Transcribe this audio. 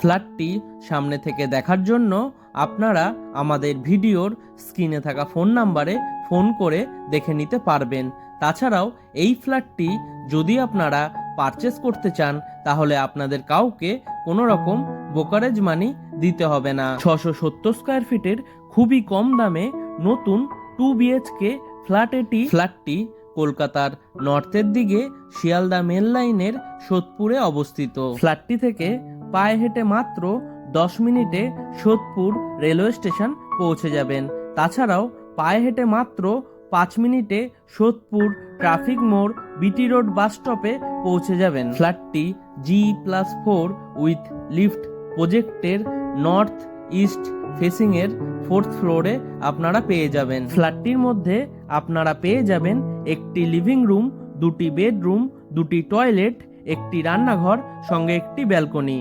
ফ্ল্যাটটি সামনে থেকে দেখার জন্য আপনারা আমাদের ভিডিওর স্ক্রিনে থাকা ফোন নাম্বারে ফোন করে দেখে নিতে পারবেন। তাছাড়াও এই ফ্ল্যাটটি যদি আপনারা পারচেস করতে চান তাহলে আপনাদের কাউকে কোনো রকম ব্রোকারেজ মানি দিতে হবে না। 670 স্কোয়ার ফিটের খুবই কম দামে নতুন 2 BHK ফ্ল্যাটটি কলকাতার নর্থের দিকে শিয়ালদা মেন লাইনের সোদপুরে অবস্থিত। ফ্ল্যাটটি থেকে পায়ে হেঁটে মাত্র 10 মিনিটে সোদপুর রেলওয়ে স্টেশন পৌঁছে যাবেন। তাছাড়াও পায়ে হেঁটে মাত্র 5 মিনিটে সোদপুর ট্রাফিক মোড় বিটি রোড বাস স্টপে পৌঁছে যাবেন। ফ্ল্যাটটি G+4 উইথ লিফট প্রজেক্টের নর্থ ইস্ট ফেসিং এর 4th ফ্লোরে আপনারা পেয়ে যাবেন। ফ্ল্যাটটির মধ্যে আপনারা পেয়ে যাবেন একটি লিভিং রুম, 2টি বেডরুম, 2টি টয়লেট, একটি রান্নাঘর সঙ্গে একটি ব্যালকনি।